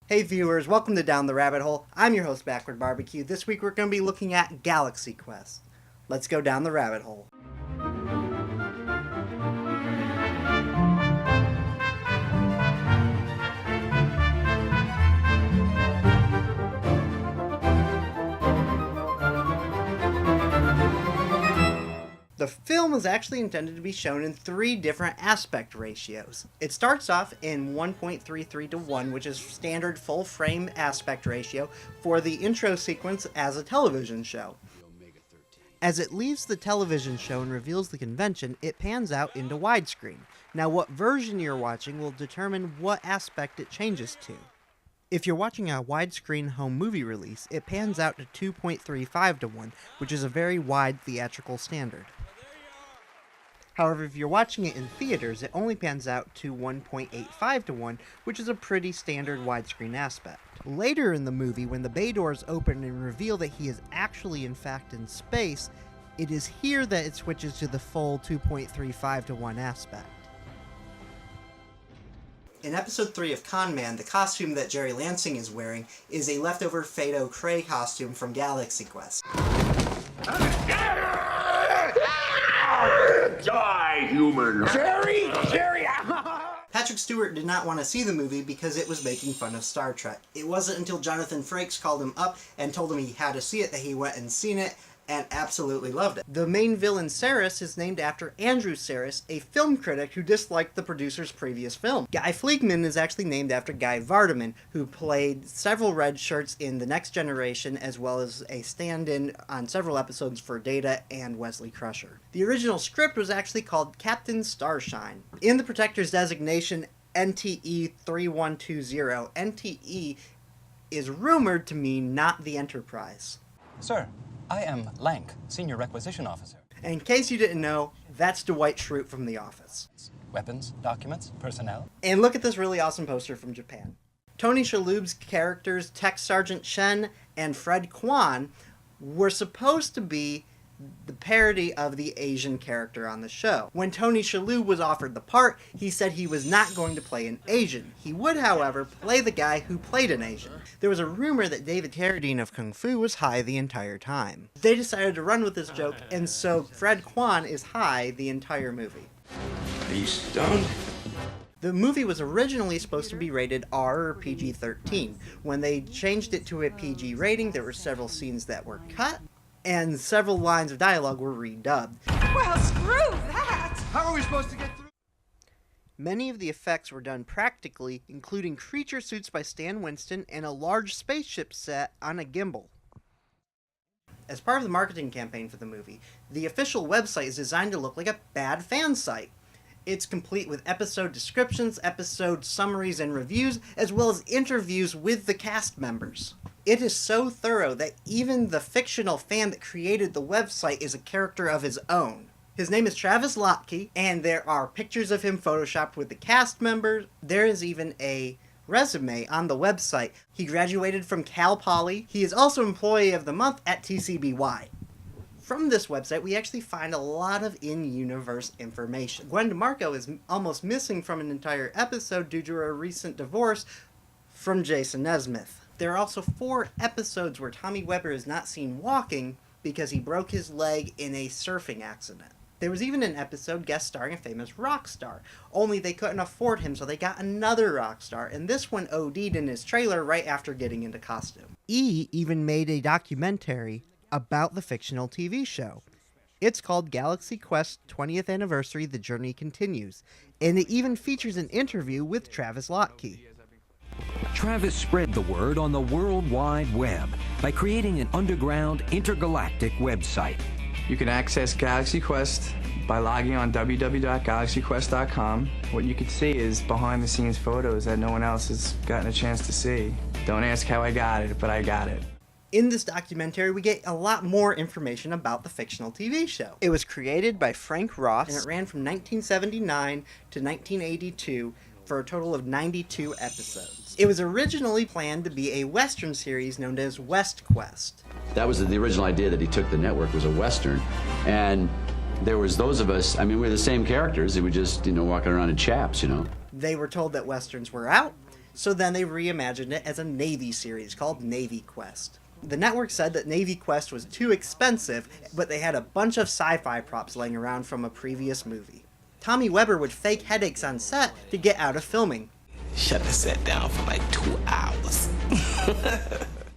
Hey viewers, welcome to Down the Rabbit Hole. I'm your host, Bckwrdbbq. This week we're going to be looking at Galaxy Quest. Let's go down the rabbit hole. The film is actually intended to be shown in 3 different aspect ratios. It starts off in 1.33 to 1, which is standard full frame aspect ratio for the intro sequence as a television show. As it leaves the television show and reveals the convention, it pans out into widescreen. Now what version you're watching will determine what aspect it changes to. If you're watching a widescreen home movie release, it pans out to 2.35 to 1, which is a very wide theatrical standard. However, if you're watching it in theaters, it only pans out to 1.85 to 1, which is a pretty standard widescreen aspect. Later in the movie, when the bay doors open and reveal that he is actually in fact in space, it is here that it switches to the full 2.35 to 1 aspect. In episode 3 of Con Man, the costume that Jerry Lansing is wearing is a leftover Fado Cray costume from Galaxy Quest. Die, human! Jerry! Patrick Stewart did not want to see the movie because it was making fun of Star Trek. It wasn't until Jonathan Frakes called him up and told him he had to see it that he went and seen it and absolutely loved it. The main villain, Saris, is named after Andrew Saris, a film critic who disliked the producer's previous film. Guy Fleegman is actually named after Guy Vardaman, who played several red shirts in The Next Generation, as well as a stand-in on several episodes for Data and Wesley Crusher. The original script was actually called Captain Starshine. In the Protector's designation NTE 3120, NTE is rumored to mean not the Enterprise. Sir, I am Lank, Senior Requisition Officer. And in case you didn't know, that's Dwight Schrute from The Office. Weapons, documents, personnel. And look at this really awesome poster from Japan. Tony Shalhoub's characters, Tech Sergeant Shen and Fred Kwan, were supposed to be the parody of the Asian character on the show. When Tony Shalhoub was offered the part, he said he was not going to play an Asian. He would, however, play the guy who played an Asian. There was a rumor that David Carradine of Kung Fu was high the entire time. They decided to run with this joke, and so Fred Kwan is high the entire movie. Are you stoned? The movie was originally supposed to be rated R or PG-13. When they changed it to a PG rating, there were several scenes that were cut, and several lines of dialogue were redubbed. Well, screw that! How are we supposed to get through? Many of the effects were done practically, including creature suits by Stan Winston and a large spaceship set on a gimbal. As part of the marketing campaign for the movie, the official website is designed to look like a bad fan site. It's complete with episode descriptions, episode summaries and reviews, as well as interviews with the cast members. It is so thorough that even the fictional fan that created the website is a character of his own. His name is Travis Lotke, and there are pictures of him photoshopped with the cast members. There is even a resume on the website. He graduated from Cal Poly. He is also Employee of the Month at TCBY. From this website, we actually find a lot of in-universe information. Gwen DeMarco is almost missing from an entire episode due to her recent divorce from Jason Nesmith. There are also 4 episodes where Tommy Webber is not seen walking because he broke his leg in a surfing accident. There was even an episode guest starring a famous rock star, only they couldn't afford him, so they got another rock star, and this one OD'd in his trailer right after getting into costume. E! Even made a documentary about the fictional TV show. It's called Galaxy Quest 20th Anniversary: The Journey Continues, and it even features an interview with Travis Lotke. Travis spread the word on the World Wide Web by creating an underground intergalactic website. You can access Galaxy Quest by logging on www.galaxyquest.com. What you can see is behind-the-scenes photos that no one else has gotten a chance to see. Don't ask how I got it, but I got it. In this documentary, we get a lot more information about the fictional TV show. It was created by Frank Ross, and it ran from 1979 to 1982 for a total of 92 episodes. It was originally planned to be a Western series known as West Quest. That was the original idea that he took the network, was a Western. And there was those of us, I mean, we're the same characters, they were just, walking around in chaps, They were told that Westerns were out, So then they reimagined it as a Navy series called Navy Quest. The network said that Navy Quest was too expensive, but they had a bunch of sci-fi props laying around from a previous movie. Tommy Weber would fake headaches on set to get out of filming. Shut the set down for like 2 hours.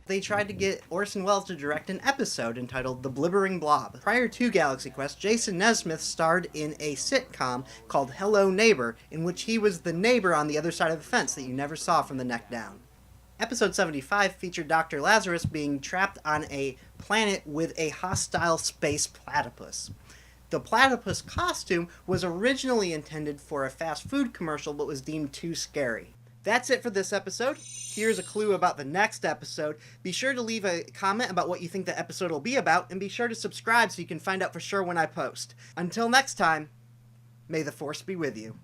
They tried to get Orson Welles to direct an episode entitled The Blibbering Blob. Prior to Galaxy Quest, Jason Nesmith starred in a sitcom called Hello Neighbor, in which he was the neighbor on the other side of the fence that you never saw from the neck down. Episode 75 featured Dr. Lazarus being trapped on a planet with a hostile space platypus. The platypus costume was originally intended for a fast food commercial but was deemed too scary. That's it for this episode. Here's a clue about the next episode. Be sure to leave a comment about what you think the episode will be about, and be sure to subscribe so you can find out for sure when I post. Until next time, may the Force be with you.